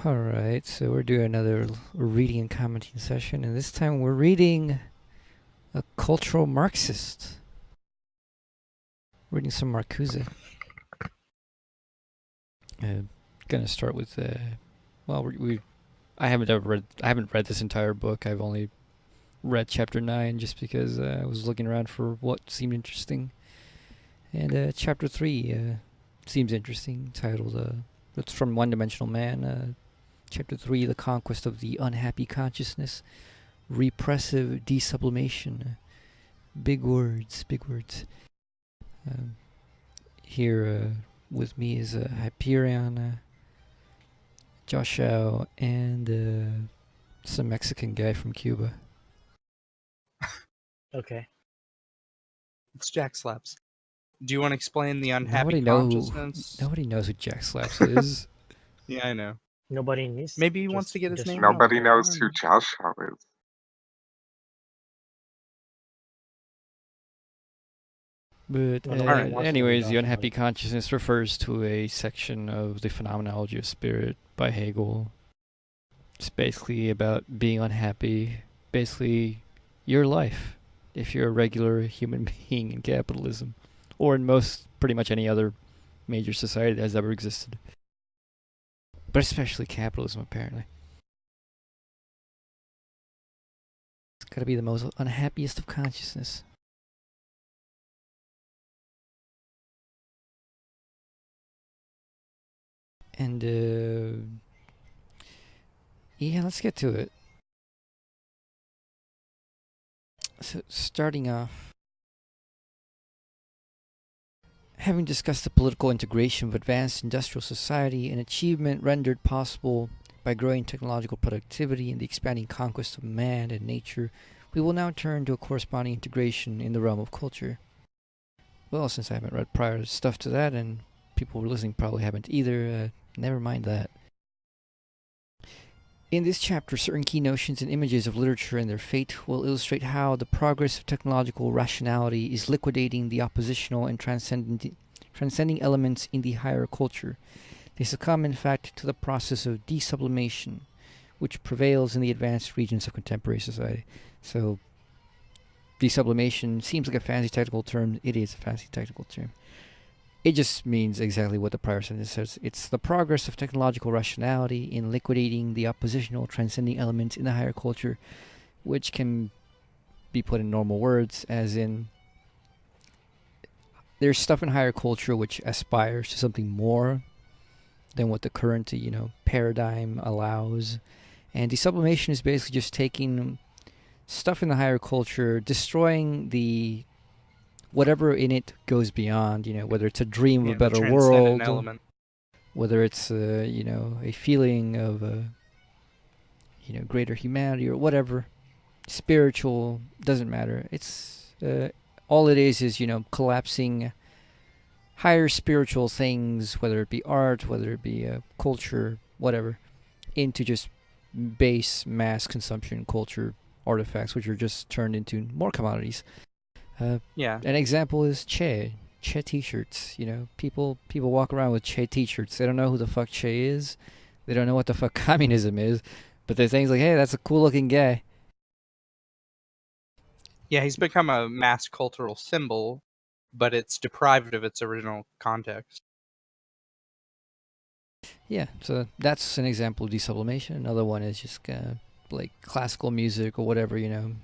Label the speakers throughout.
Speaker 1: Alright, so we're doing another reading and commenting session, and this time we're reading a cultural Marxist. Reading some Marcuse. Gonna start with I haven't read this entire book. I've only read chapter 9 just because I was looking around for what seemed interesting. And chapter 3 seems interesting, titled it's from One Dimensional Man. Chapter 3, The Conquest of the Unhappy Consciousness. Repressive de-sublimation. Big words, big words. Here with me is Hyperion, Joshau, and some Mexican guy from Cuba.
Speaker 2: Okay.
Speaker 3: It's jackslaps. Do you want to explain the unhappy consciousness?
Speaker 1: Nobody knows who jackslaps is.
Speaker 3: Yeah, I know.
Speaker 2: Nobody needs.
Speaker 3: Maybe he wants to get his name
Speaker 4: Nobody
Speaker 3: out there.
Speaker 4: knows who Joshau is.
Speaker 1: But
Speaker 2: Alright,
Speaker 1: anyways, the
Speaker 2: Joshua.
Speaker 1: unhappy consciousness refers to a section of the phenomenology of spirit by Hegel. It's basically about being unhappy, basically your life, if you're a regular human being in capitalism, or in pretty much any other major society that has ever existed. But especially capitalism, apparently. It's gotta be the most unhappiest of consciousness. And yeah, let's get to it. So, starting off, having discussed the political integration of advanced industrial society, an achievement rendered possible by growing technological productivity and the expanding conquest of man and nature, we will now turn to a corresponding integration in the realm of culture. Well, since I haven't read prior stuff to that, and people who are listening probably haven't either, never mind that. In this chapter, certain key notions and images of literature and their fate will illustrate how the progress of technological rationality is liquidating the oppositional and transcending elements in the higher culture. They succumb, in fact, to the process of de-sublimation, which prevails in the advanced regions of contemporary society. So, de-sublimation seems like a fancy technical term. It is a fancy technical term. It just means exactly what the prior sentence says. It's the progress of technological rationality in liquidating the oppositional transcending elements in the higher culture, which can be put in normal words, as in there's stuff in higher culture which aspires to something more than what the current, paradigm allows. And de-sublimation is basically just taking stuff in the higher culture, destroying the whatever in it goes beyond, whether it's a dream of a better world,
Speaker 3: element.
Speaker 1: Whether it's, a feeling of, greater humanity or whatever, spiritual, doesn't matter. It's, all it is, collapsing higher spiritual things, whether it be art, whether it be culture, whatever, into just base mass consumption culture artifacts, which are just turned into more commodities.
Speaker 3: Yeah.
Speaker 1: An example is Che t-shirts. People walk around with Che t-shirts. They don't know who the fuck Che is. They don't know what the fuck communism is. But they're things like, hey, that's a cool looking guy.
Speaker 3: Yeah, he's become a mass cultural symbol, but it's deprived of its original context.
Speaker 1: Yeah, so that's an example of de-sublimation. Another one is just like classical music or whatever,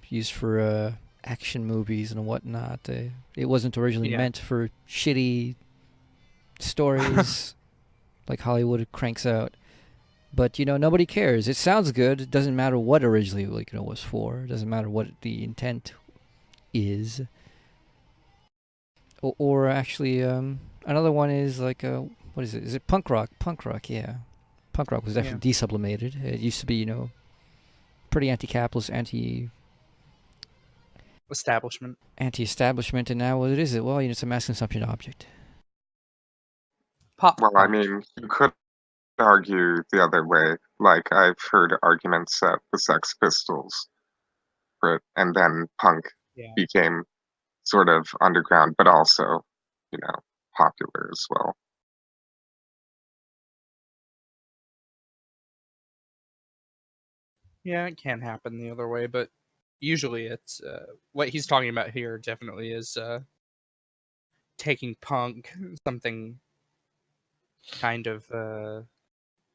Speaker 1: used for action movies and whatnot. It wasn't originally meant for shitty stories like Hollywood cranks out. But, nobody cares. It sounds good. It doesn't matter what originally was for. It doesn't matter what the intent is. Or actually, another one is like, what is it? Is it punk rock? Punk rock, yeah. Punk rock was definitely de-sublimated. It used to be, pretty anti-capitalist, anti-establishment, and now what is it? Well, it's a mass consumption object.
Speaker 4: Well, I mean, you could argue the other way. Like, I've heard arguments that the Sex Pistols, and then punk became sort of underground, but also, popular as well.
Speaker 3: Yeah, it can happen the other way, but usually it's what he's talking about here definitely is taking punk, something kind of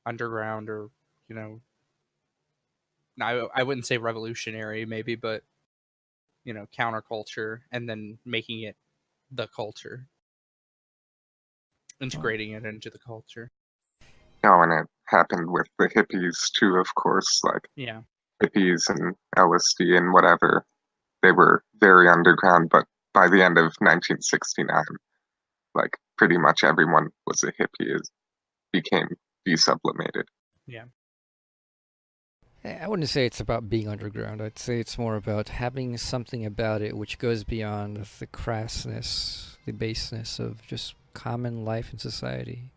Speaker 3: underground, or you know, I wouldn't say revolutionary maybe, but counterculture, and then making it the culture, integrating it into the culture.
Speaker 4: Oh, and it happened with the hippies too, of course, like
Speaker 3: Yeah.
Speaker 4: hippies and LSD and whatever. They were very underground, but by the end of 1969, like pretty much everyone was a hippie, became de-sublimated.
Speaker 3: Yeah.
Speaker 1: I wouldn't say it's about being underground. I'd say it's more about having something about it which goes beyond the crassness, the baseness of just common life in society.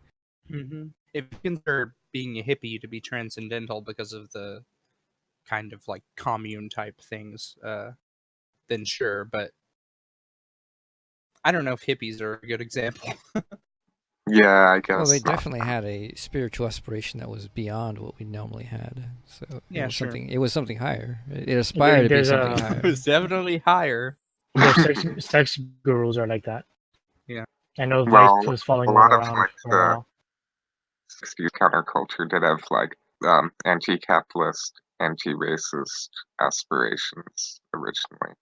Speaker 3: Mm-hmm. If you consider being a hippie to be transcendental because of the kind of like commune type things, then sure, but I don't know if hippies are a good example.
Speaker 4: Yeah, I
Speaker 1: Well, they
Speaker 4: guess not.
Speaker 1: definitely had a spiritual aspiration that was beyond what we normally had. So
Speaker 3: Yeah,
Speaker 1: it was
Speaker 3: sure.
Speaker 1: something. It was something higher. It aspired to be something
Speaker 3: It
Speaker 1: higher.
Speaker 3: was definitely higher.
Speaker 2: There's sex gurus are like that.
Speaker 3: Yeah.
Speaker 2: I know
Speaker 4: Well,
Speaker 2: Vice was following
Speaker 4: a
Speaker 2: one
Speaker 4: lot of
Speaker 2: around
Speaker 4: like
Speaker 2: for a
Speaker 4: the
Speaker 2: while.
Speaker 4: 60s counterculture did have like anti-capitalist, anti-racist aspirations originally.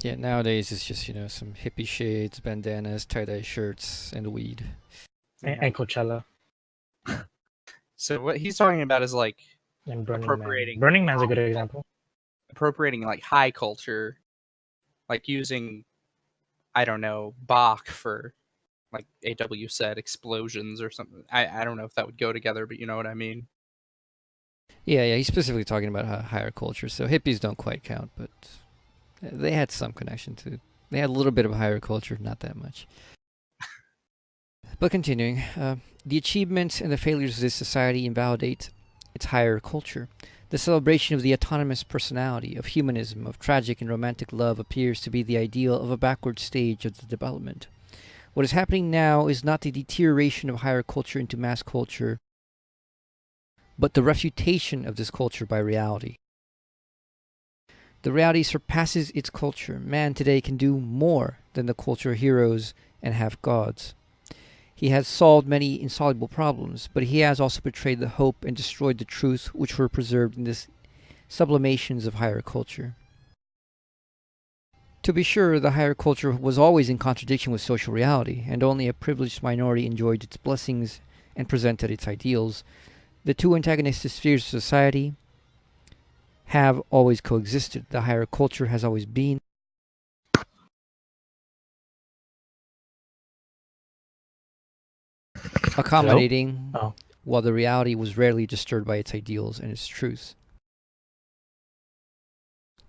Speaker 1: Yeah, nowadays it's just some hippie shades, bandanas, tie-dye shirts, and weed.
Speaker 2: And Coachella
Speaker 3: So what he's talking about is like
Speaker 2: and Burning
Speaker 3: appropriating
Speaker 2: Man. Burning Man's a good example.
Speaker 3: appropriating like high culture, like using, I don't know, Bach for, like AW said, explosions or something. I don't know if that would go together, but you know what I mean.
Speaker 1: Yeah, he's specifically talking about higher culture. So hippies don't quite count, but they had some connection to. They had a little bit of higher culture, not that much. But continuing, the achievements and the failures of this society invalidate its higher culture. The celebration of the autonomous personality, of humanism, of tragic and romantic love appears to be the ideal of a backward stage of the development. What is happening now is not the deterioration of higher culture into mass culture, but the refutation of this culture by reality. The reality surpasses its culture. Man today can do more than the culture heroes and have gods. He has solved many insoluble problems, but he has also betrayed the hope and destroyed the truth which were preserved in these sublimations of higher culture. To be sure, the higher culture was always in contradiction with social reality, and only a privileged minority enjoyed its blessings and presented its ideals. The two antagonistic spheres of society have always coexisted. The higher culture has always been accommodating, while the reality was rarely disturbed by its ideals and its truth.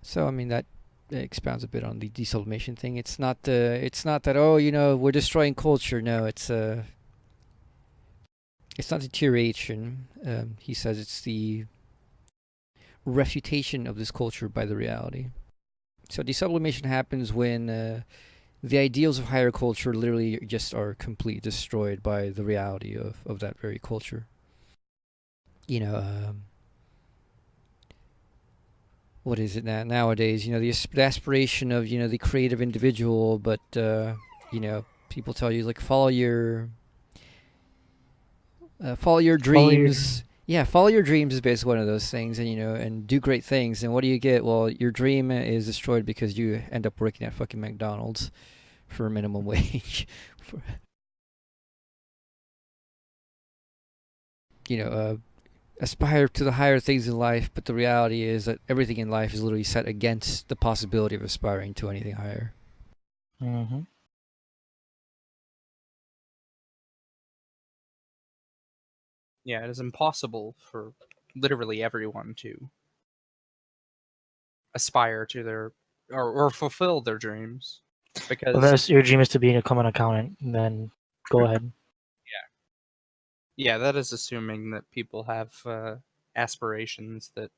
Speaker 1: So, I mean, that expounds a bit on the de-sublimation thing. It's not that we're destroying culture. No, it's not deterioration. He says it's the refutation of this culture by the reality. So de-sublimation happens when the ideals of higher culture literally just are completely destroyed by the reality of that very culture. What is it nowadays? The aspiration of the creative individual, but people tell you like follow your dreams. Yeah, follow your dreams is basically one of those things, and do great things. And what do you get? Well, your dream is destroyed because you end up working at fucking McDonald's for minimum wage. Aspire to the higher things in life, but the reality is that everything in life is literally set against the possibility of aspiring to anything higher.
Speaker 2: Mm-hmm.
Speaker 3: Yeah, it is impossible for literally everyone to aspire to their or fulfill their dreams, because
Speaker 2: unless your dream is to be a common accountant, then go ahead.
Speaker 3: Yeah, that is assuming that people have aspirations that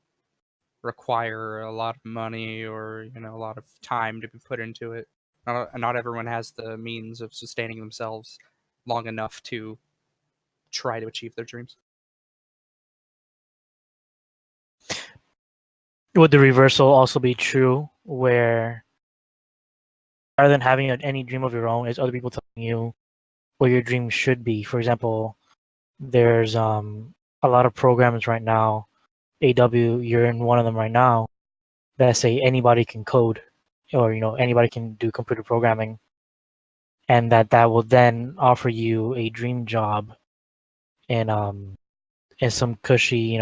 Speaker 3: require a lot of money or a lot of time to be put into it. Not everyone has the means of sustaining themselves long enough to try to achieve their dreams.
Speaker 2: would the reversal also be true, where rather than having any dream of your own, it's other people telling you what your dream should be? For example, there's a lot of programs right now. AW, you're in one of them right now, that say anybody can code, or anybody can do computer programming, and that will then offer you a dream job in some cushy,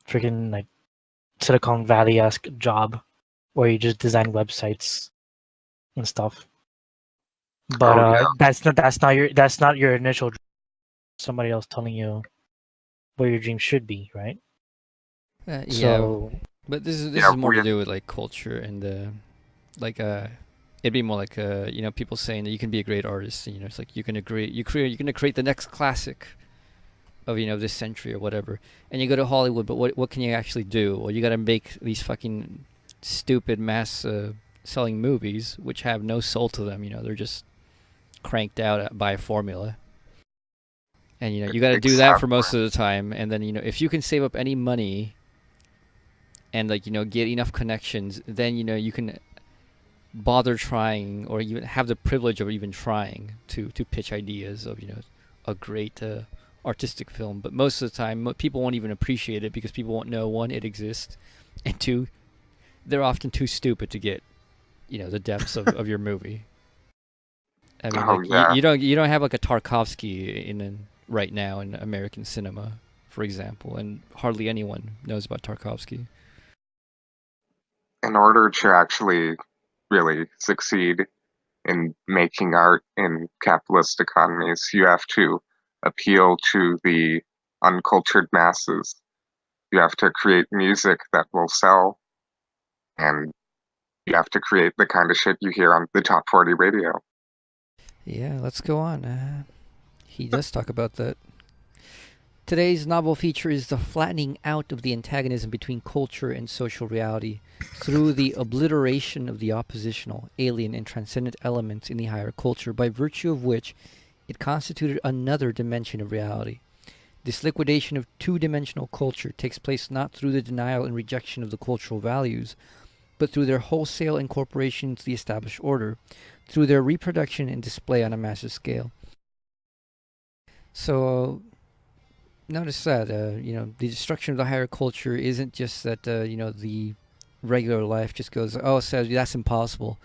Speaker 2: freaking like Silicon Valley-esque job where you just design websites and stuff. But
Speaker 4: yeah.
Speaker 2: that's not your initial dream. Somebody else telling you what your dream should be, right?
Speaker 1: Yeah,
Speaker 2: So
Speaker 1: but this is
Speaker 4: Yeah,
Speaker 1: more to
Speaker 4: weird.
Speaker 1: do with like culture and like it'd be more like people saying that you can be a great artist. It's like you're gonna create the next classic of this century or whatever, and you go to Hollywood, but what can you actually do? Well, you got to make these fucking stupid mass selling movies which have no soul to them. They're just cranked out by a formula. And you got to do that for most of the time, and then if you can save up any money and like get enough connections, then you can bother trying or even have the privilege of even trying to pitch ideas of a great artistic film. But most of the time people won't even appreciate it because people won't know, one, it exists, and two, they're often too stupid to get the depths of your movie. I mean, like
Speaker 4: yeah.
Speaker 1: you don't have like a Tarkovsky right now in American cinema, for example, and hardly anyone knows about Tarkovsky.
Speaker 4: In order to actually really succeed in making art in capitalist economies, you have to appeal to the uncultured masses. You have to create music that will sell, and you have to create the kind of shit you hear on the top 40 radio.
Speaker 1: Yeah, let's go on. He does talk about that. Today's novel feature is the flattening out of the antagonism between culture and social reality through the obliteration of the oppositional, alien, and transcendent elements in the higher culture, by virtue of which it constituted another dimension of reality. This liquidation of two-dimensional culture takes place not through the denial and rejection of the cultural values, but through their wholesale incorporation into the established order, through their reproduction and display on a massive scale. So notice that the destruction of the higher culture isn't just that the regular life just goes, oh, so that's impossible.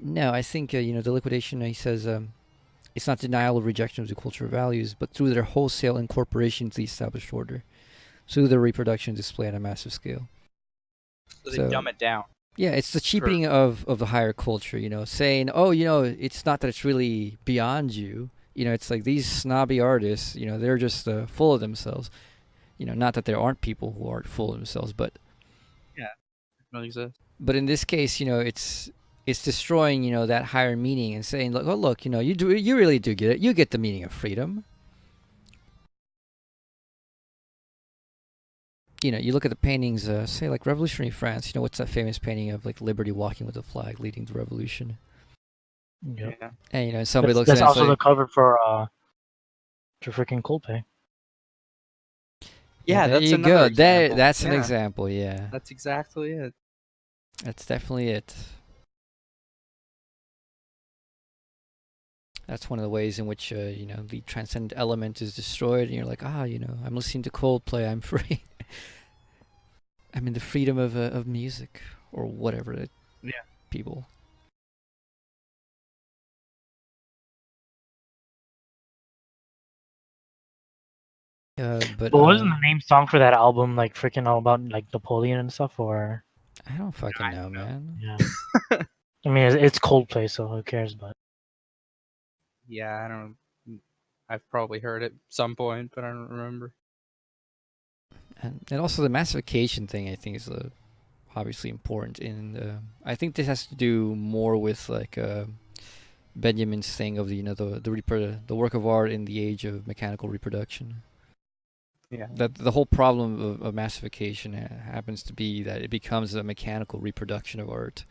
Speaker 1: No, I think the liquidation, he says, it's not denial or rejection of the cultural values, but through their wholesale incorporation into the established order, through their reproduction and display on a massive scale.
Speaker 3: So they dumb it down.
Speaker 1: Yeah, it's the cheapening of the higher culture, saying, oh, it's not that it's really beyond you. It's like these snobby artists, they're just full of themselves. Not that there aren't people who aren't full of themselves, but
Speaker 3: yeah, really exists.
Speaker 1: But in this case, it's destroying, that higher meaning and saying, look, you really do get it. You get the meaning of freedom. You look at the paintings, say like Revolutionary France. What's that famous painting of like Liberty walking with the flag, leading the revolution?
Speaker 2: Yep.
Speaker 3: Yeah.
Speaker 1: And somebody looks
Speaker 2: that's
Speaker 1: at it.
Speaker 2: That's also the cover for freaking Coldplay.
Speaker 1: Yeah, there you go. That's an example. Yeah,
Speaker 3: that's exactly it.
Speaker 1: That's definitely it. That's one of the ways in which the transcendent element is destroyed, and you're like, I'm listening to Coldplay. I'm free. I'm in the freedom of music or whatever.
Speaker 3: Yeah.
Speaker 1: People. But
Speaker 2: wasn't the name song for that album like freaking all about like Napoleon and stuff, or?
Speaker 1: I don't fucking know, man.
Speaker 2: Yeah. I mean, it's Coldplay, so who cares? But
Speaker 3: yeah, I don't. I've probably heard it some point, but I don't remember.
Speaker 1: And also the massification thing, I think, is obviously important. I think this has to do more with like Benjamin's thing of the work of art in the age of mechanical reproduction.
Speaker 3: Yeah.
Speaker 1: That the whole problem of massification happens to be that it becomes a mechanical reproduction of art,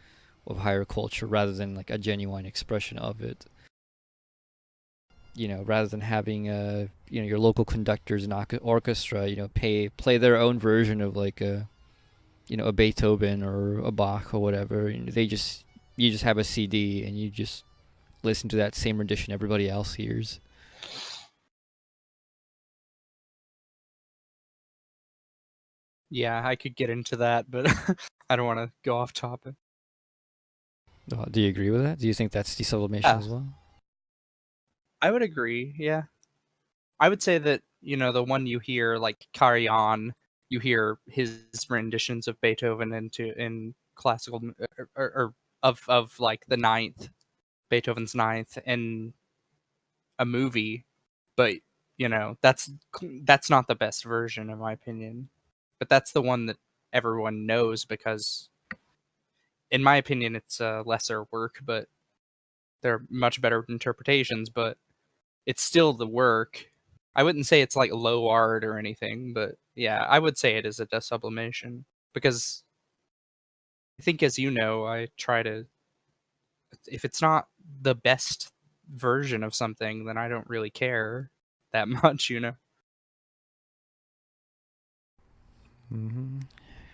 Speaker 1: of higher culture, rather than like a genuine expression of it. Rather than having your local conductors and orchestra, play their own version of like a Beethoven or a Bach or whatever. You just have a CD and you just listen to that same rendition everybody else hears.
Speaker 3: Yeah, I could get into that, but I don't want to go off topic.
Speaker 1: Do you agree with that? Do you think that's de-sublimation as well?
Speaker 3: I would agree, yeah. I would say that, the one you hear, like Carry On, you hear his renditions of Beethoven in classical, or of like the ninth, Beethoven's ninth, in a movie, but that's not the best version in my opinion. But that's the one that everyone knows because, in my opinion, it's a lesser work, but there are much better interpretations. But it's still the work. I wouldn't say it's like low art or anything, but yeah, I would say it is a de-sublimation because I think, as you know, I try to. If it's not the best version of something, then I don't really care that much,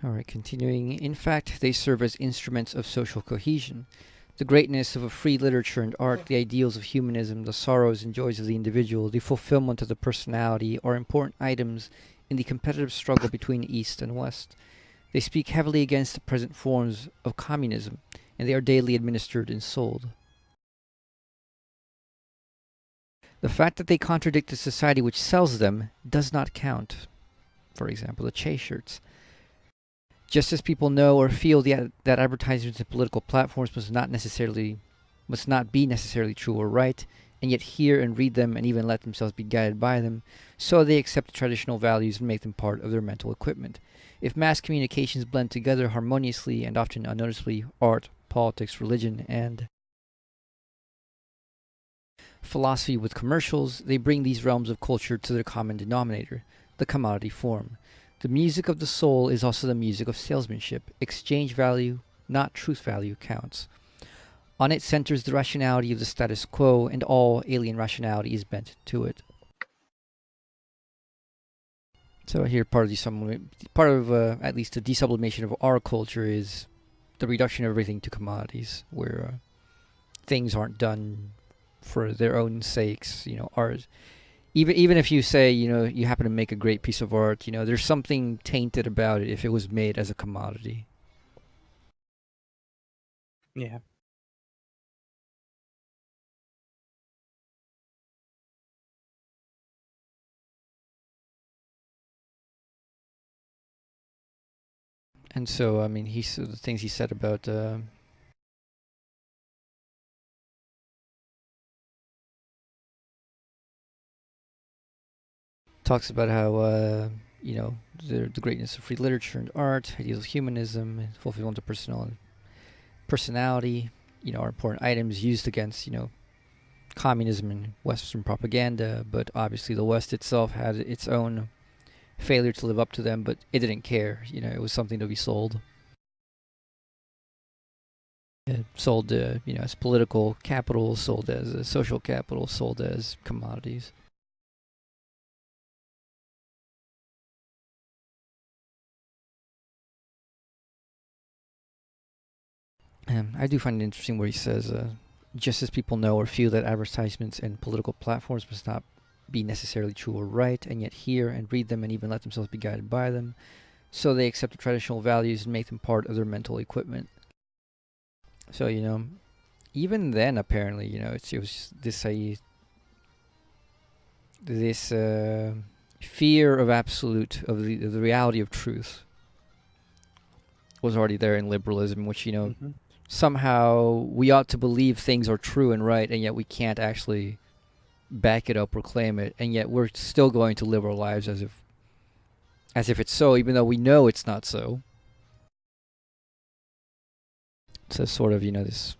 Speaker 1: All right, continuing. In fact, they serve as instruments of social cohesion. The greatness of a free literature and art, the ideals of humanism, the sorrows and joys of the individual, the fulfillment of the personality are important items in the competitive struggle between East and West. They speak heavily against the present forms of communism, and they are daily administered and sold. The fact that they contradict the society which sells them does not count. For example, the Che shirts. Just as people know or feel that advertisements and political platforms must not be necessarily true or right, and yet hear and read them and even let themselves be guided by them, so they accept traditional values and make them part of their mental equipment. If mass communications blend together harmoniously and often unnoticeably art, politics, religion, and philosophy with commercials, they bring these realms of culture to their common denominator, the commodity form. The music of the soul is also the music of salesmanship. Exchange value, not truth value, counts. On it centers the rationality of the status quo, and all alien rationality is bent to it. So here, part of at least the de-sublimation of our culture is the reduction of everything to commodities, where things aren't done for their own sakes. Art. Even if you say, you happen to make a great piece of art, there's something tainted about it if it was made as a commodity.
Speaker 3: Yeah.
Speaker 1: And so, I mean, the things he said about talks about how the greatness of free literature and art, ideals of humanism, and fulfillment of personality, are important items used against communism and Western propaganda. But obviously, the West itself had its own failure to live up to them, but it didn't care. It was something to be sold. Sold, as political capital, sold as social capital, sold as commodities. I do find it interesting where he says, just as people know or feel that advertisements and political platforms must not be necessarily true or right, and yet hear and read them and even let themselves be guided by them, so they accept the traditional values and make them part of their mental equipment. So, even then, apparently, it was this fear of absolute, of the reality of truth was already there in liberalism, which, somehow we ought to believe things are true and right, and yet we can't actually back it up or claim it, and yet we're still going to live our lives as if it's so, even though we know it's not so. It's a sort of, this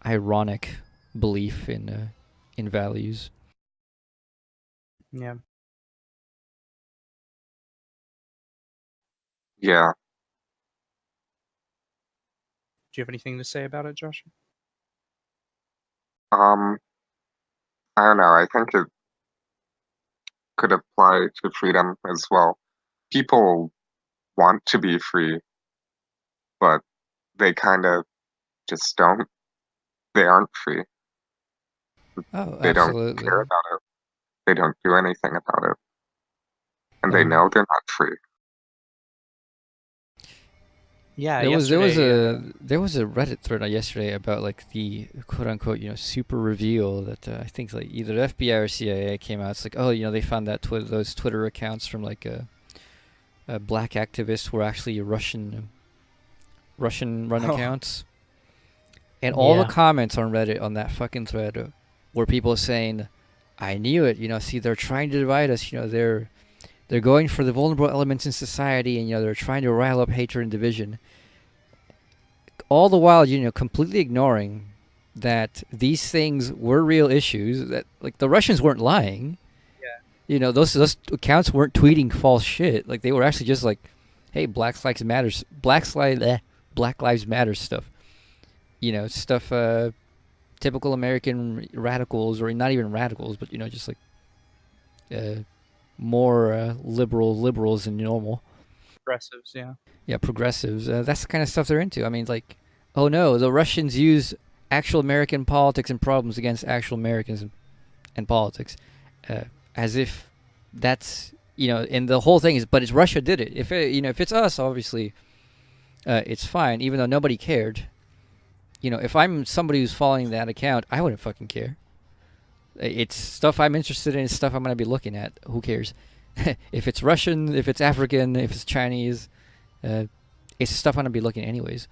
Speaker 1: ironic belief in values.
Speaker 3: Yeah.
Speaker 4: Yeah.
Speaker 3: Do you have anything to say about it, Josh?
Speaker 4: I don't know. I think it could apply to freedom as well. People want to be free, but they kind of just don't. They aren't free.
Speaker 1: Oh,
Speaker 4: They don't
Speaker 1: absolutely.
Speaker 4: care about it. They don't do anything about it. And they
Speaker 1: Um,
Speaker 4: know they're not free.
Speaker 3: Yeah,
Speaker 1: there was
Speaker 3: yesterday,
Speaker 1: a Reddit thread yesterday about like the quote unquote super reveal that I think like either the FBI or CIA came out. It's like, oh, they found that those Twitter accounts from like black activists were actually Russian run accounts, and all the comments on Reddit on that fucking thread were people saying, "I knew it. See, they're trying to divide us. They're going for the vulnerable elements in society, and they're trying to rile up hatred and division." All the while, completely ignoring that these things were real issues. That like the Russians weren't lying.
Speaker 3: Yeah.
Speaker 1: Those accounts weren't tweeting false shit. Like they were actually just like, "Hey, Black Lives Matter stuff." Stuff. Typical American radicals, or not even radicals, but just like more liberals than normal.
Speaker 3: progressives, yeah.
Speaker 1: Yeah, progressives. That's the kind of stuff they're into. I mean, like, oh no, the Russians use actual American politics and problems against actual Americans and politics, as if that's and the whole thing is, but it's Russia did it. If if it's us, obviously, it's fine. Even though nobody cared. If I'm somebody who's following that account, I wouldn't fucking care. It's stuff I'm interested in. It's stuff I'm gonna be looking at. Who cares? If it's Russian, if it's African, if it's Chinese, it's stuff I'm gonna be looking at anyways.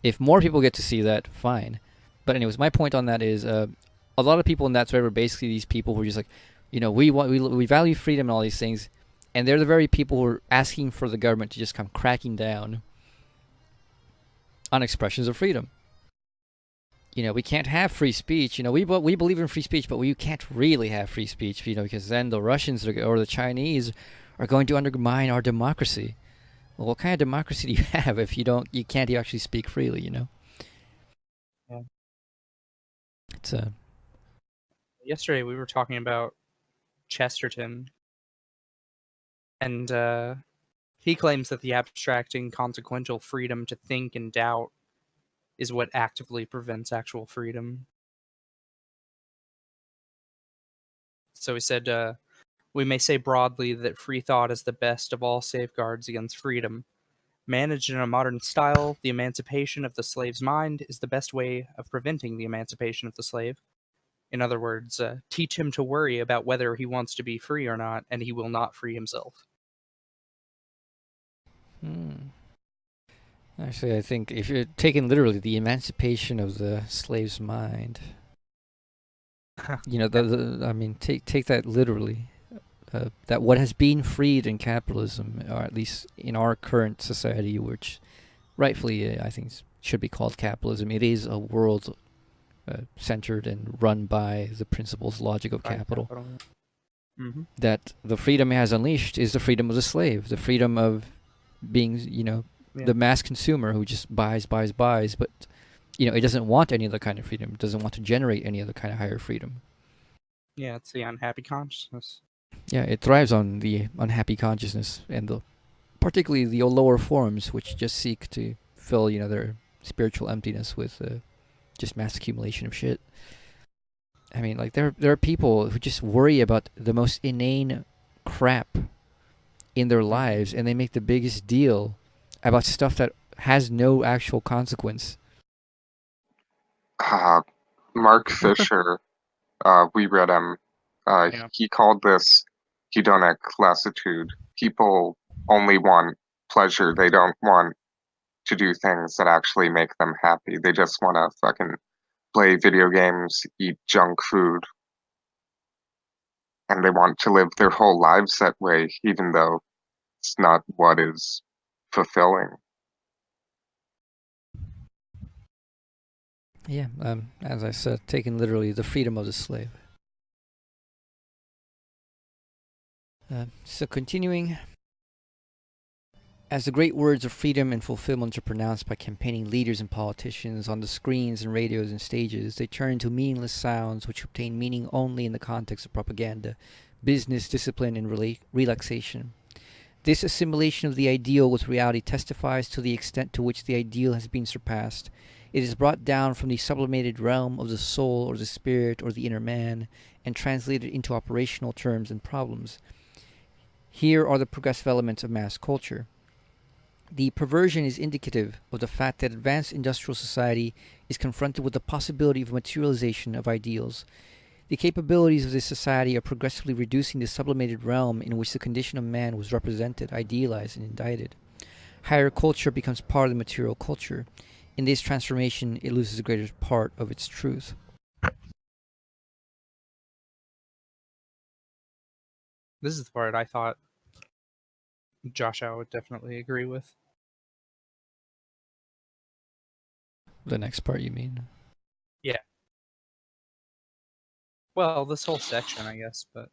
Speaker 1: If more people get to see that, fine. But anyways, my point on that is, a lot of people in that thread were basically these people who are just like, we value freedom and all these things, and they're the very people who are asking for the government to just come cracking down on expressions of freedom. We can't have free speech. We believe in free speech, but we can't really have free speech, because then the Russians or the Chinese are going to undermine our democracy. Well, what kind of democracy do you have if you can't actually speak freely?
Speaker 3: Yeah.
Speaker 1: It's
Speaker 3: Yesterday we were talking about Chesterton, and he claims that the abstract inconsequential freedom to think and doubt is what actively prevents actual freedom. So he said, we may say broadly that free thought is the best of all safeguards against freedom. Managed in a modern style, the emancipation of the slave's mind is the best way of preventing the emancipation of the slave. In other words, teach him to worry about whether he wants to be free or not, and he will not free himself.
Speaker 1: Actually, I think if you're taking literally the emancipation of the slave's mind, I mean, take that literally. That what has been freed in capitalism, or at least in our current society, which rightfully I think should be called capitalism, it is a world centered and run by the principles, logic of capital.
Speaker 3: Mm-hmm.
Speaker 1: That the freedom it has unleashed is the freedom of the slave, the freedom of being, the mass consumer who just buys, but it doesn't want any other kind of freedom. It doesn't want to generate any other kind of higher freedom.
Speaker 3: Yeah, it's the unhappy consciousness.
Speaker 1: Yeah, it thrives on the unhappy consciousness, and particularly the lower forms, which just seek to fill, their spiritual emptiness with just mass accumulation of shit. I mean, like there are people who just worry about the most inane crap in their lives, and they make the biggest deal about stuff that has no actual consequence.
Speaker 4: Mark Fisher, we read him. He called this hedonic lassitude. People only want pleasure. They don't want to do things that actually make them happy. They just want to fucking play video games, eat junk food, and they want to live their whole lives that way, even though it's not what is fulfilling.
Speaker 1: Yeah, as I said, taking literally the freedom of the slave. So continuing, as the great words of freedom and fulfillment are pronounced by campaigning leaders and politicians on the screens and radios and stages, they turn into meaningless sounds which obtain meaning only in the context of propaganda, business, discipline, and relaxation. This assimilation of the ideal with reality testifies to the extent to which the ideal has been surpassed. It is brought down from the sublimated realm of the soul or the spirit or the inner man and translated into operational terms and problems. Here are the progressive elements of mass culture. The perversion is indicative of the fact that advanced industrial society is confronted with the possibility of materialization of ideals. The capabilities of this society are progressively reducing the sublimated realm in which the condition of man was represented, idealized, and indicted. Higher culture becomes part of the material culture. In this transformation, it loses a greater part of its truth.
Speaker 3: This is the part I thought Joshau would definitely agree with.
Speaker 1: The next part, you mean?
Speaker 3: Yeah. Well, this whole section, I guess, but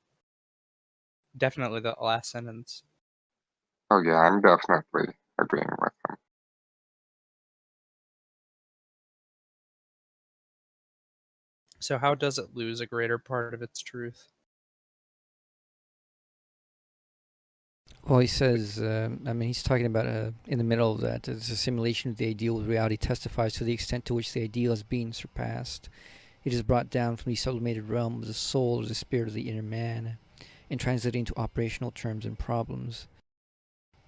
Speaker 3: definitely the last sentence.
Speaker 4: Oh yeah, I'm definitely agreeing with him.
Speaker 3: So how does it lose a greater part of its truth?
Speaker 1: Well, he says, he's talking about in the middle of that, it's a simulation of the ideal with reality testifies to the extent to which the ideal is being surpassed. It is brought down from the sublimated realm of the soul or the spirit of the inner man and translated into operational terms and problems.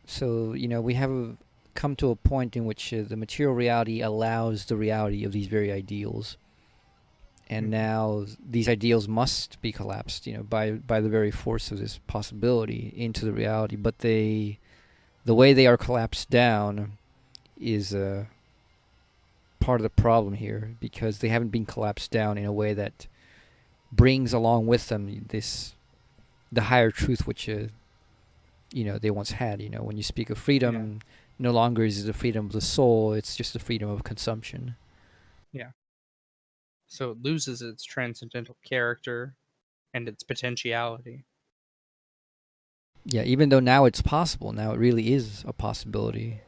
Speaker 1: So, we have come to a point in which the material reality allows the reality of these very ideals. And now these ideals must be collapsed, by the very force of this possibility into the reality. But the way they are collapsed down is part of the problem here, because they haven't been collapsed down in a way that brings along with them the higher truth which they once had. When you speak of freedom, no longer is it the freedom of the soul; it's just the freedom of consumption.
Speaker 3: Yeah. So it loses its transcendental character and its potentiality.
Speaker 1: Yeah, even though now it's possible, now it really is a possibility.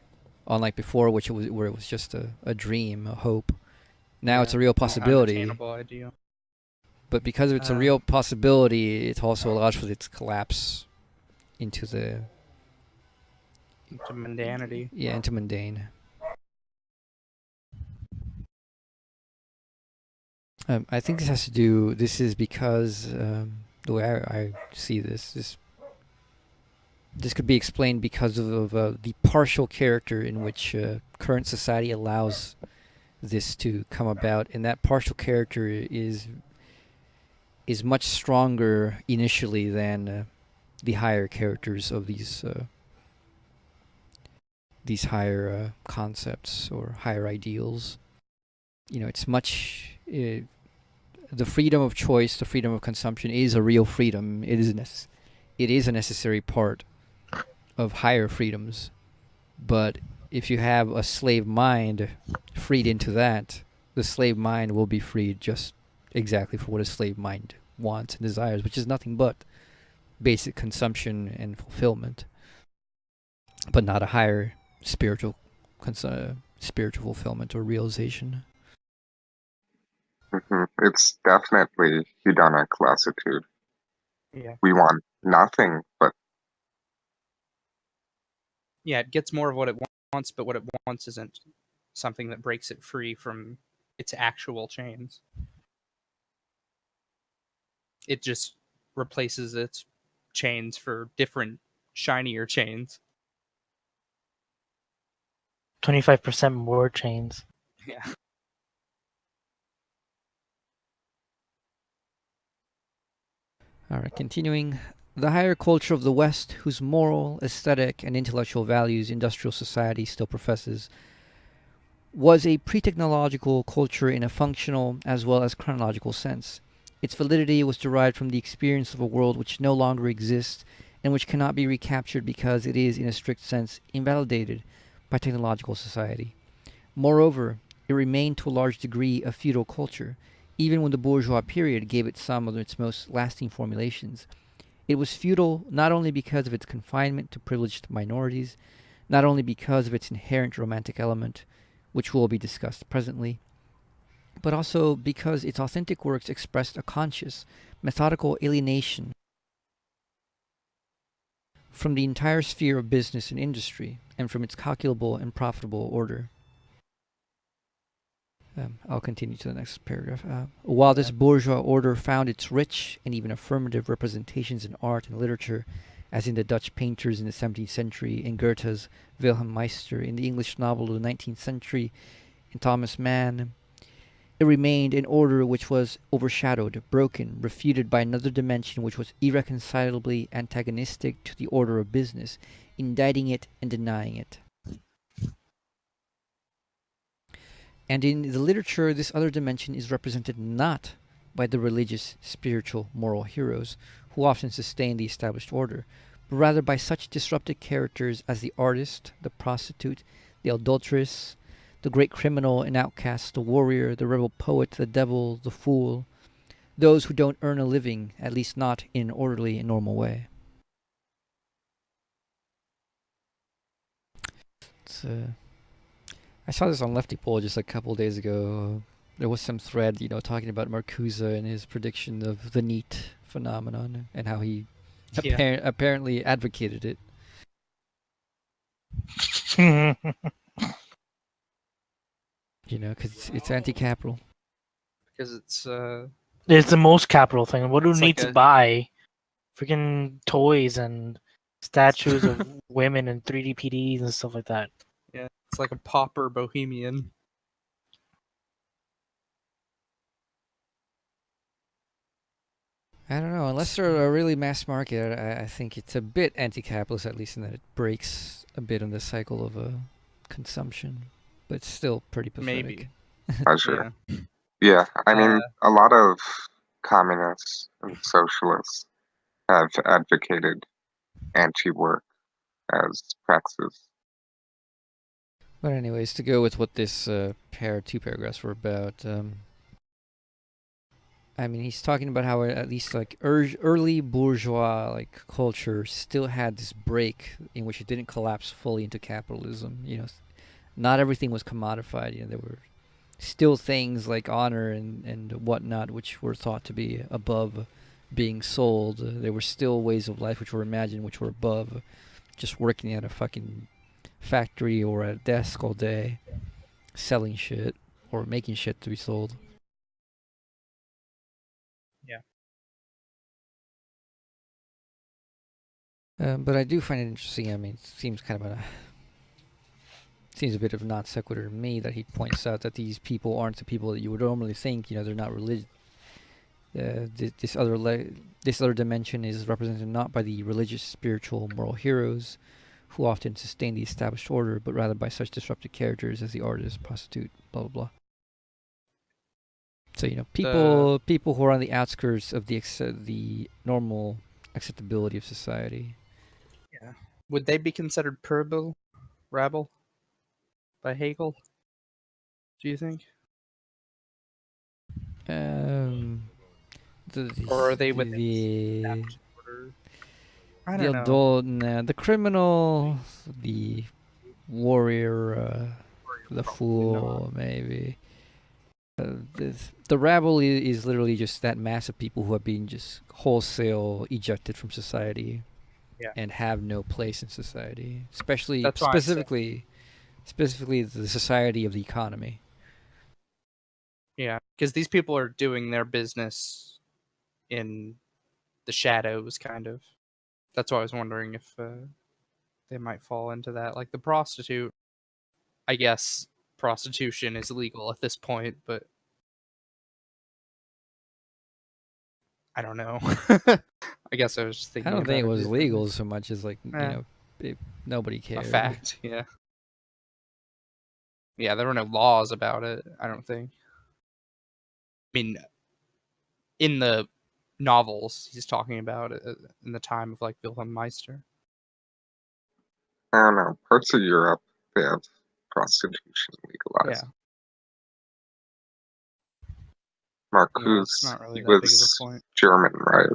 Speaker 1: Unlike before, where it was just a dream, a hope. Now it's a real possibility.
Speaker 3: Unattainable ideal.
Speaker 1: But because it's a real possibility, it also allows for its collapse into
Speaker 3: mundanity.
Speaker 1: Yeah, into mundane. I think this is because the way I see this could be explained because of the partial character in which current society allows this to come about, and that partial character is much stronger initially than the higher characters of these higher concepts or higher ideals. It's much the freedom of choice, the freedom of consumption is a real freedom. It is a necessary part of higher freedoms. But if you have a slave mind freed into that, the slave mind will be freed just exactly for what a slave mind wants and desires, which is nothing but basic consumption and fulfillment, but not a higher spiritual fulfillment or realization.
Speaker 4: It's definitely hedonic lassitude.
Speaker 3: Yeah.
Speaker 4: We want nothing but.
Speaker 3: Yeah, it gets more of what it wants, but what it wants isn't something that breaks it free from its actual chains. It just replaces its chains for different, shinier chains.
Speaker 2: 25% more chains.
Speaker 3: Yeah.
Speaker 1: Alright, continuing. The higher culture of the West, whose moral, aesthetic, and intellectual values industrial society still professes, was a pre-technological culture in a functional as well as chronological sense. Its validity was derived from the experience of a world which no longer exists and which cannot be recaptured because it is, in a strict sense, invalidated by technological society. Moreover, it remained to a large degree a feudal culture, even when the bourgeois period gave it some of its most lasting formulations. It was feudal not only because of its confinement to privileged minorities, not only because of its inherent romantic element, which will be discussed presently, but also because its authentic works expressed a conscious, methodical alienation from the entire sphere of business and industry, and from its calculable and profitable order. I'll continue to the next paragraph. While this bourgeois order found its rich and even affirmative representations in art and literature, as in the Dutch painters in the 17th century, in Goethe's Wilhelm Meister, in the English novel of the 19th century, in Thomas Mann, it remained an order which was overshadowed, broken, refuted by another dimension which was irreconcilably antagonistic to the order of business, indicting it and denying it. And in the literature, this other dimension is represented not by the religious, spiritual, moral heroes, who often sustain the established order, but rather by such disrupted characters as the artist, the prostitute, the adulteress, the great criminal and outcast, the warrior, the rebel poet, the devil, the fool, those who don't earn a living, at least not in an orderly and normal way. I saw this on Lefty Pole just a couple days ago. There was some thread, talking about Marcuse and his prediction of the NEET phenomenon and how he apparently advocated it. Because it's anti-capital.
Speaker 3: Because it's
Speaker 2: the most capital thing. What do NEETs buy? Freaking toys and statues of women and 3D PDs and stuff like that.
Speaker 3: Yeah, it's like a pauper bohemian.
Speaker 1: I don't know. Unless they're a really mass market, I think it's a bit anti-capitalist, at least in that it breaks a bit on the cycle of consumption. But it's still pretty pathetic.
Speaker 4: Maybe. Pleasure. Yeah, I mean, a lot of communists and socialists have advocated anti-work as praxis.
Speaker 1: But anyways, to go with what this two paragraphs were about, I mean, he's talking about how at least like early bourgeois like culture still had this break in which it didn't collapse fully into capitalism. Not everything was commodified. There were still things like honor and whatnot which were thought to be above being sold. There were still ways of life which were imagined which were above just working at a fucking factory or at a desk all day selling shit or making shit to be sold. But I do find it interesting. I mean, it seems kind of seems a bit of a non sequitur to me that he points out that these people aren't the people that you would normally think. They're not religious. This other dimension is represented not by the religious, spiritual, moral heroes, who often sustain the established order, but rather by such disrupted characters as the artist, prostitute, blah blah blah. So people who are on the outskirts of the normal acceptability of society.
Speaker 3: Yeah, would they be considered rabble by Hegel? Do you think? Or are they with the order? I don't know.
Speaker 1: The criminal, the warrior, the fool, maybe. The rabble is literally just that mass of people who have been just wholesale ejected from society, and have no place in society, specifically the society of the economy.
Speaker 3: Yeah, because these people are doing their business in the shadows, kind of. That's why I was wondering if they might fall into that. Like the prostitute, I guess prostitution is legal at this point, but I don't know. I guess I was just thinking.
Speaker 1: I don't think it was legal so much as nobody cared.
Speaker 3: A fact, yeah. Yeah, there were no laws about it, I don't think. I mean, in the novels he's talking about it in the time of like Wilhelm Meister.
Speaker 4: I don't know. Parts of Europe, they have prostitution legalized.
Speaker 3: Yeah.
Speaker 4: Marcuse, he was German, right?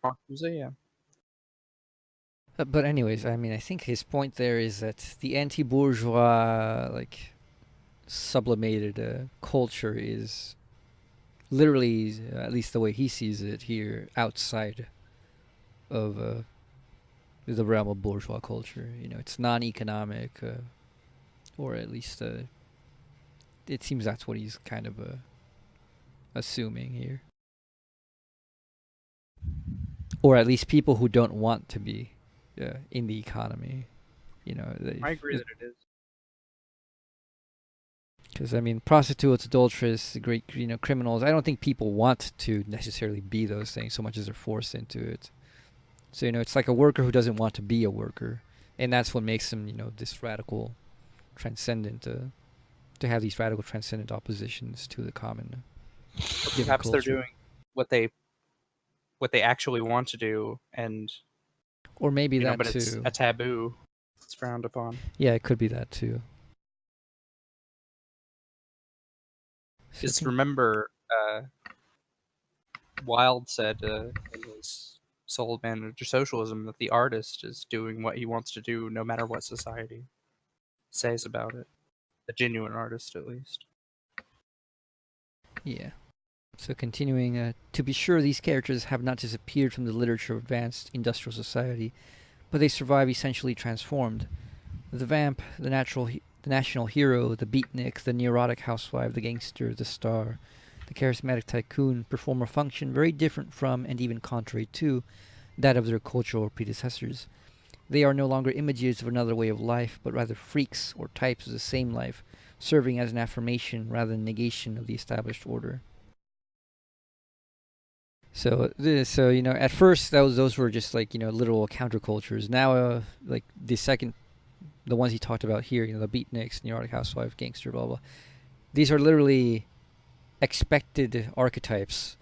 Speaker 3: Marcuse, yeah.
Speaker 1: But anyways, I mean, I think his point there is that the anti-bourgeois, sublimated culture is literally, at least the way he sees it here, outside of the realm of bourgeois culture. It's non-economic, or at least it seems that's what he's kind of assuming here. Or at least people who don't want to be in the economy.
Speaker 3: I agree that it is.
Speaker 1: Because prostitutes, adulteress, great criminals. I don't think people want to necessarily be those things so much as they're forced into it. So it's like a worker who doesn't want to be a worker, and that's what makes them this radical, transcendent. To have these radical transcendent oppositions to the common.
Speaker 3: Perhaps they're doing what they actually want to do, and
Speaker 1: or maybe that
Speaker 3: but
Speaker 1: too.
Speaker 3: It's a taboo. It's frowned upon.
Speaker 1: Yeah, it could be that too.
Speaker 3: Just remember, Wilde said in his Soul Manager Socialism that the artist is doing what he wants to do no matter what society says about it. A genuine artist, at least.
Speaker 1: Yeah. So continuing, to be sure, these characters have not disappeared from the literature of advanced industrial society, but they survive essentially transformed. The vamp, the national hero, the beatnik, the neurotic housewife, the gangster, the star, the charismatic tycoon perform a function very different from, and even contrary to, that of their cultural predecessors. They are no longer images of another way of life, but rather freaks or types of the same life, serving as an affirmation rather than negation of the established order. So at first those were just like literal countercultures. Now like the ones he talked about here, the beatniks, neurotic housewife, gangster, blah blah. These are literally expected archetypes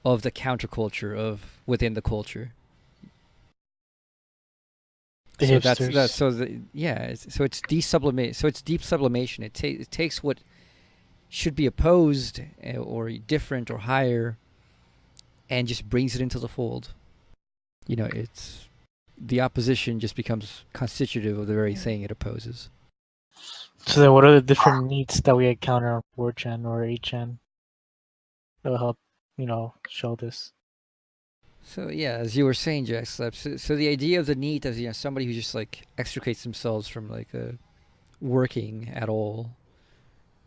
Speaker 1: of the counterculture of within the culture. So it's de-sublimation. So it's deep sublimation. It takes what should be opposed or different or higher, and just brings it into the fold. It's the opposition just becomes constitutive of the very thing it opposes.
Speaker 2: So then, what are the different needs that we encounter on 4chan or 8chan that will help, show this?
Speaker 1: So yeah, as you were saying, jackslaps. So the idea of the NEET as somebody who just like extricates themselves from like working at all,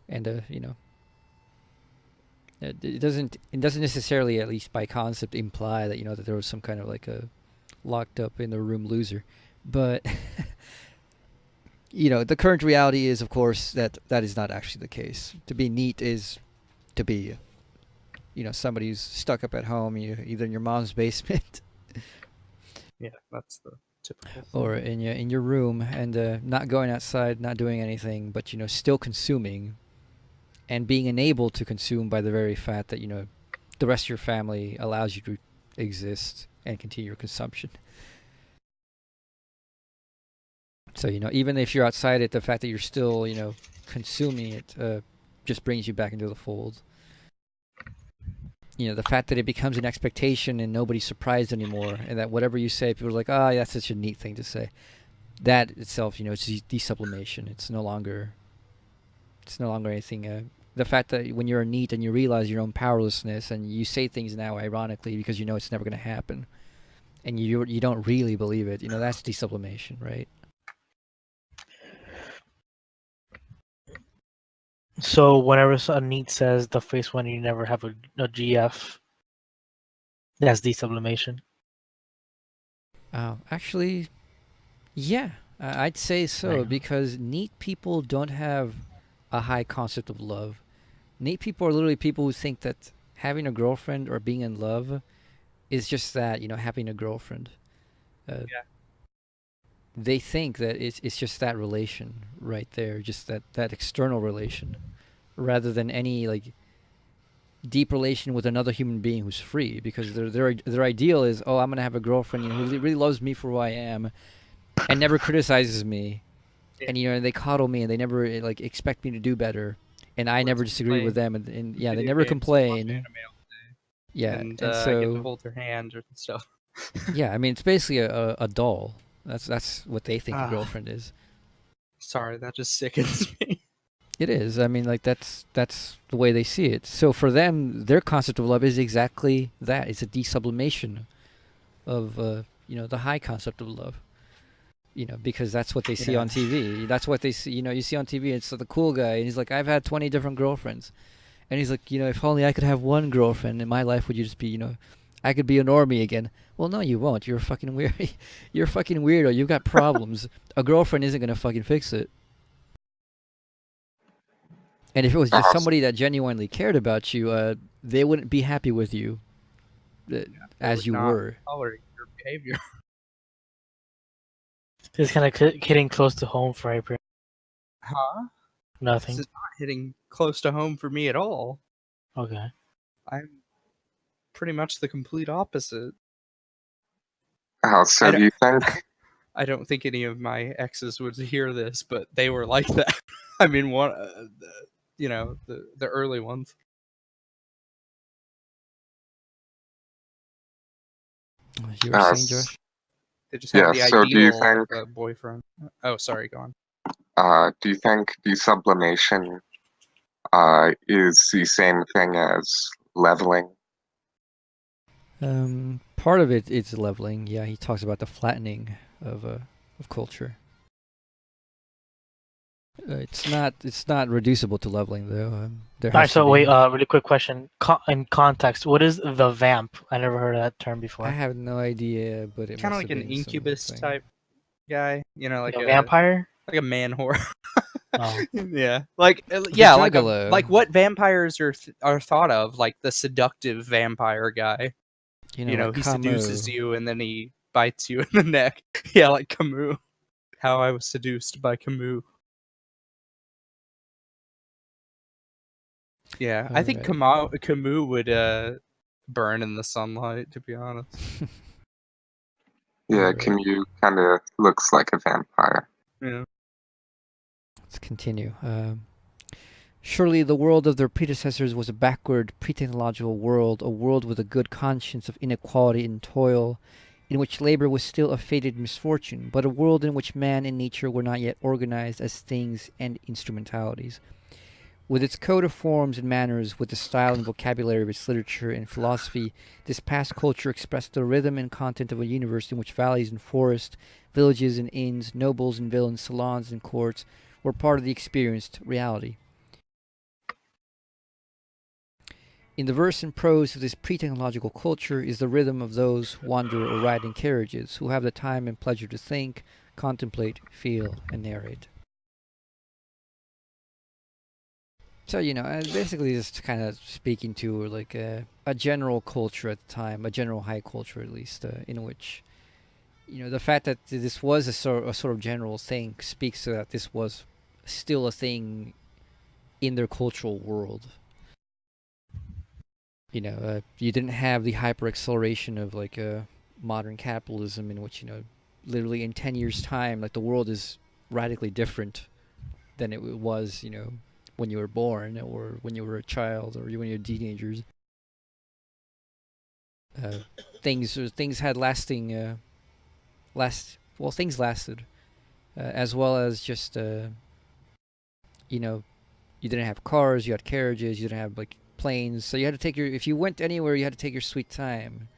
Speaker 1: and it doesn't necessarily, at least by concept, imply that that there was some kind of like a locked up in the room loser, but the current reality is, of course, that is not actually the case. To be neat is to be somebody who's stuck up at home, either in your mom's basement.
Speaker 3: Yeah, that's the typical thing.
Speaker 1: Or in your room, and not going outside, not doing anything, but still consuming, and being enabled to consume by the very fact that the rest of your family allows you to exist and continue your consumption. So even if you're outside it, the fact that you're still consuming it just brings you back into the fold. The fact that it becomes an expectation and nobody's surprised anymore, and that whatever you say, people are like, "Oh, that's such a neat thing to say." That itself, it's de-sublimation. It's no longer anything. The fact that when you're neat and you realize your own powerlessness, and you say things now ironically because it's never going to happen, and you don't really believe it. That's de-sublimation, right?
Speaker 2: So whenever a NEET says the face when you never have a GF, that's de-sublimation.
Speaker 1: Actually, yeah, I'd say so, because neat people don't have a high concept of love. Neat people are literally people who think that having a girlfriend or being in love is just that, having a girlfriend. They think that it's just that relation right there, just that external relation, rather than any like deep relation with another human being who's free. Because their ideal is, oh, I'm gonna have a girlfriend who really loves me for who I am, and never criticizes me, and they coddle me, and they never like expect me to do better, and I never disagree with them, and they never complain. Yeah,
Speaker 3: and
Speaker 1: so
Speaker 3: get to hold their hand and stuff.
Speaker 1: Yeah, it's basically a doll. That's what they think a girlfriend is.
Speaker 3: Sorry, that just sickens me.
Speaker 1: It is. That's the way they see it. So for them, their concept of love is exactly that. It's a de-sublimation of the high concept of love. Because that's what they see on TV. That's what they see. You see on TV, it's the cool guy, and he's like, I've had 20 different girlfriends. And he's like, if only I could have one girlfriend in my life, would you just be, I could be a normie again. Well, no, you won't. You're a fucking weird. You're a fucking weirdo. You've got problems. A girlfriend isn't going to fucking fix it. And if it was just somebody that genuinely cared about you, they wouldn't be happy with you as you were.
Speaker 3: Tolerate your behavior.
Speaker 2: It's kind of hitting close to home for Hyperion.
Speaker 3: Huh?
Speaker 2: Nothing.
Speaker 3: This is not hitting close to home for me at all.
Speaker 2: Okay.
Speaker 3: I'm pretty much the complete opposite.
Speaker 4: So do you think?
Speaker 3: I don't think any of my exes would hear this, but they were like that. I mean, the early ones.
Speaker 1: You were saying, Josh?
Speaker 3: They just have the
Speaker 4: so do you
Speaker 3: ideal
Speaker 4: think,
Speaker 3: of a boyfriend. Oh, sorry, go on.
Speaker 4: Do you think de-sublimation is the same thing as leveling?
Speaker 1: Part of it is leveling. Yeah, he talks about the flattening of culture. It's not reducible to leveling though.
Speaker 2: Alright, so wait, really quick question. In context, what is the vamp? I never heard of that term before.
Speaker 1: I have no idea, but it
Speaker 3: kind of
Speaker 1: must
Speaker 3: like
Speaker 1: have
Speaker 3: an
Speaker 1: been
Speaker 3: incubus type guy, like
Speaker 2: a vampire,
Speaker 3: like a man whore.
Speaker 2: Oh.
Speaker 3: Yeah, like what vampires are thought of, like the seductive vampire guy.
Speaker 1: Like
Speaker 3: he
Speaker 1: Camus.
Speaker 3: seduces you and then he bites you in the neck. Yeah, like Camus. How I was seduced by Camus. Yeah, I think Camus would burn in the sunlight, to be honest.
Speaker 4: Yeah, Camus kind of looks like a vampire.
Speaker 3: Yeah.
Speaker 1: Let's continue. Surely the world of their predecessors was a backward, pre-technological world, a world with a good conscience of inequality and toil, in which labor was still a fated misfortune, but a world in which man and nature were not yet organized as things and instrumentalities. With its code of forms and manners, with the style and vocabulary of its literature and philosophy, this past culture expressed the rhythm and content of a universe in which valleys and forests, villages and inns, nobles and villains, salons and courts were part of the experienced reality. In the verse and prose of this pre-technological culture is the rhythm of those who wander or ride in carriages, who have the time and pleasure to think, contemplate, feel, and narrate. So, basically just kind of speaking to like a general culture at the time, a general high culture at least, in which, the fact that this was a sort of general thing speaks to that this was still a thing in their cultural world. You didn't have the hyper acceleration of like modern capitalism, in which literally in 10 years' time, like the world is radically different than it was, when you were born or when you were a child or when you were teenagers. Things had lasting things lasted, as well as just you didn't have cars, you had carriages, you didn't have like planes, so you had to take if you went anywhere, you had to take your sweet time,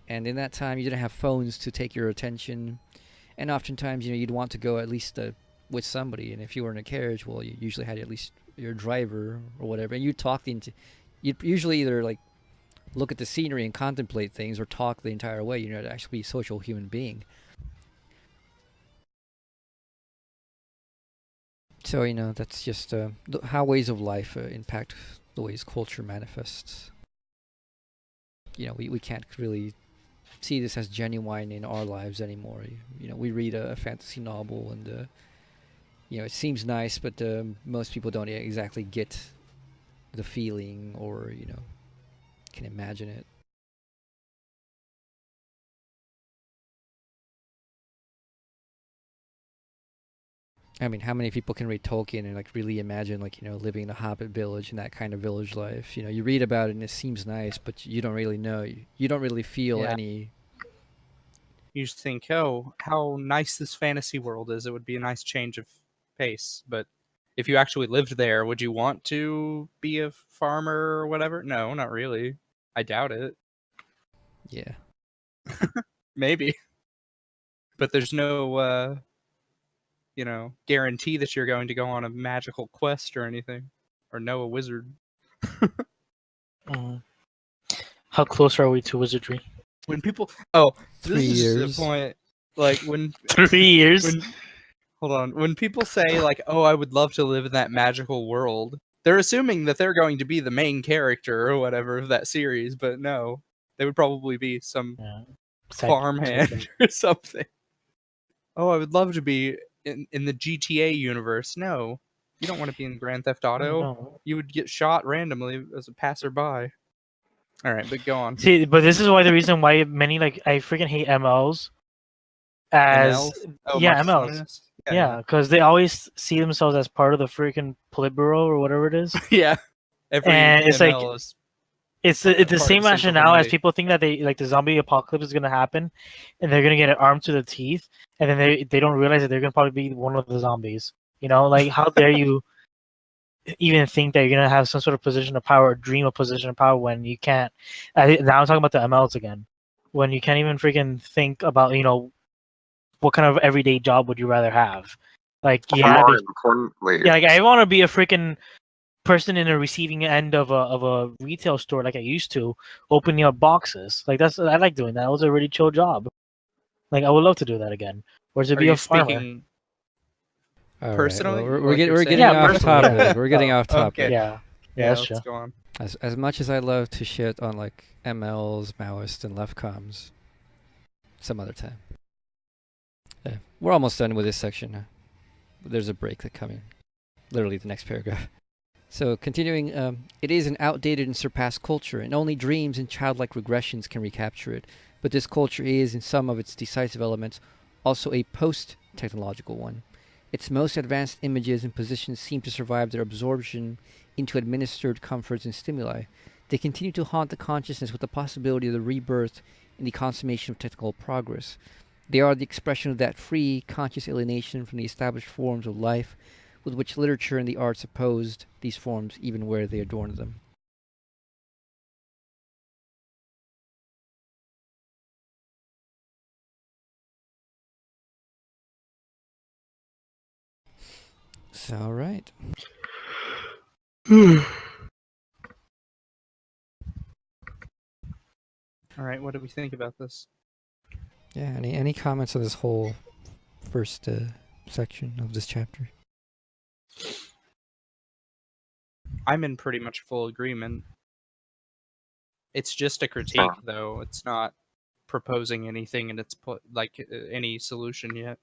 Speaker 1: and in that time you didn't have phones to take your attention, and oftentimes you'd want to go at least with somebody, and if you were in a carriage, well, you usually had at least your driver or whatever, and you'd usually either like look at the scenery and contemplate things, or talk the entire way, to actually be a social human being. So that's just how ways of life impact the ways culture manifests. We can't really see this as genuine in our lives anymore. We read a fantasy novel and it seems nice, but most people don't exactly get the feeling or can imagine it. I mean, how many people can read Tolkien and like really imagine like living in a hobbit village and that kind of village life? You read about it and it seems nice, but you don't really know. You don't really feel any.
Speaker 3: You just think, oh, how nice this fantasy world is. It would be a nice change of pace. But if you actually lived there, would you want to be a farmer or whatever? No, not really. I doubt it.
Speaker 1: Yeah.
Speaker 3: Maybe. but there's no guarantee that you're going to go on a magical quest or anything, or know a wizard.
Speaker 2: How close are we to wizardry?
Speaker 3: When people,
Speaker 1: 3
Speaker 3: this
Speaker 1: years.
Speaker 3: is the point. Like when
Speaker 2: 3 years.
Speaker 3: Hold on. When people say like, "Oh, I would love to live in that magical world," they're assuming that they're going to be the main character or whatever of that series, but no, they would probably be some farmhand or something. Oh, I would love to be in the GTA universe. No, you don't want to be in Grand Theft Auto.
Speaker 2: No.
Speaker 3: You would get shot randomly as a passerby. All right, but go on.
Speaker 2: See, but this is why the reason why many I freaking hate MLs.
Speaker 3: MLs? Oh,
Speaker 2: MLs. Yeah, because they always see themselves as part of the freaking Politburo or whatever it is.
Speaker 3: Yeah. Every
Speaker 2: and it's
Speaker 3: ML
Speaker 2: like
Speaker 3: is
Speaker 2: it's the same
Speaker 3: of
Speaker 2: rationale as people think that the zombie apocalypse is gonna happen, and they're gonna get an arm to the teeth, and then they don't realize that they're gonna probably be one of the zombies. Like how dare you even think that you're gonna have some sort of position of power, or dream of position of power when you can't. Now I'm talking about the MLs again, when you can't even freaking think about what kind of everyday job would you rather have? Like
Speaker 4: more importantly,
Speaker 2: like I want to be a freaking person in the receiving end of a retail store like I used to, opening up boxes. Like I like doing that. It was a really chill job. Like I would love to do that again. Or to be a farmer.
Speaker 3: Personally,
Speaker 1: well, we're getting off topic. We're getting off topic.
Speaker 3: Okay.
Speaker 2: Yeah, that's true.
Speaker 3: Go on.
Speaker 1: As much as I love to shit on like MLs, Maoists, and left comms, some other time. We're almost done with this section now. There's a break that's coming. Literally the next paragraph. So continuing, it is an outdated and surpassed culture, and only dreams and childlike regressions can recapture it. But this culture is, in some of its decisive elements, also a post-technological one. Its most advanced images and positions seem to survive their absorption into administered comforts and stimuli. They continue to haunt the consciousness with the possibility of the rebirth and the consummation of technical progress. They are the expression of that free, conscious alienation from the established forms of life with which literature and the arts opposed these forms even where they adorned them. So, all right.
Speaker 3: All right, what do we think about this?
Speaker 1: Yeah, any comments on this whole first section of this chapter?
Speaker 3: I'm in pretty much full agreement. It's just a critique, though. It's not proposing anything, and it's any solution yet.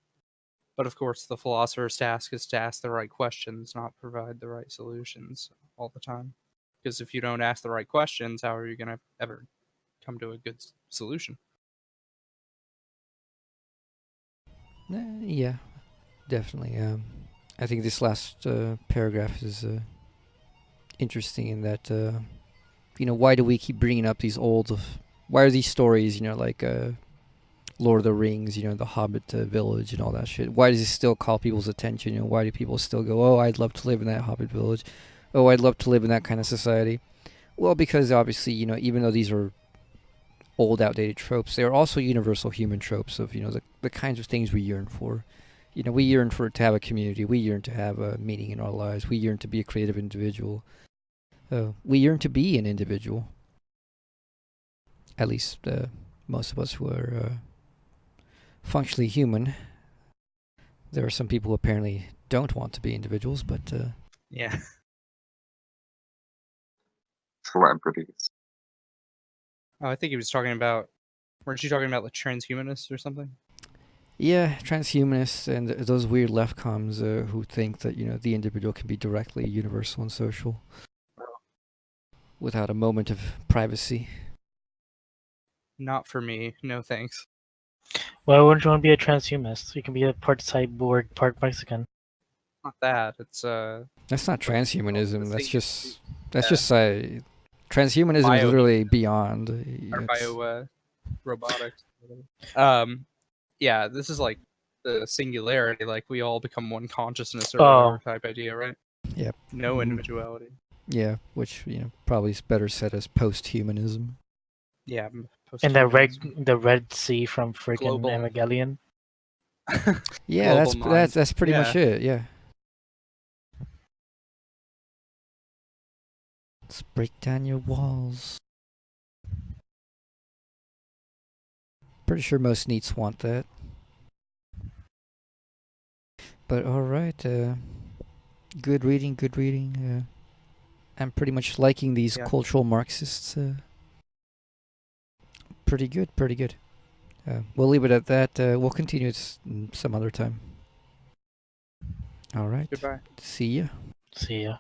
Speaker 3: But of course, the philosopher's task is to ask the right questions, not provide the right solutions all the time. Because if you don't ask the right questions, how are you going to ever come to a good solution?
Speaker 1: Yeah, definitely. I think this last paragraph is interesting in that, why do we keep bringing up these why are these stories, like Lord of the Rings, the Hobbit village and all that shit? Why does it still call people's attention? Why do people still go, oh, I'd love to live in that Hobbit village. Oh, I'd love to live in that kind of society. Well, because obviously, even though these are old, outdated tropes, they are also universal human tropes of, the kinds of things we yearn for. We yearn to have a community. We yearn to have a meaning in our lives. We yearn to be a creative individual. We yearn to be an individual. At least most of us who are functionally human. There are some people who apparently don't want to be individuals, but...
Speaker 3: yeah.
Speaker 4: Celebrities.
Speaker 3: Oh, I think he was talking about... Weren't you talking about like transhumanists or something?
Speaker 1: Yeah, transhumanists and those weird left comms who think that, the individual can be directly universal and social without a moment of privacy.
Speaker 3: Not for me. No thanks.
Speaker 2: Why wouldn't you want to be a transhumanist? You can be a part cyborg, part Mexican.
Speaker 3: Not that. It's
Speaker 1: That's not transhumanism. That's just transhumanism is literally beyond.
Speaker 3: Or robotics. Yeah, this is like the singularity, like we all become one consciousness or whatever type idea, right?
Speaker 1: Yep.
Speaker 3: No individuality.
Speaker 1: Yeah, which probably is better said as post-humanism.
Speaker 3: Yeah.
Speaker 2: And the Red Sea from freaking Evangelion.
Speaker 1: Yeah,
Speaker 3: Global mind.
Speaker 1: that's pretty much
Speaker 3: Yeah.
Speaker 1: it. Yeah. Let's break down your walls. Pretty sure most NEETs want that. But alright, good reading, good reading. I'm pretty much liking these cultural Marxists. Pretty good, pretty good. We'll leave it at that. We'll continue it some other time. Alright.
Speaker 3: Goodbye.
Speaker 1: See ya.
Speaker 2: See ya.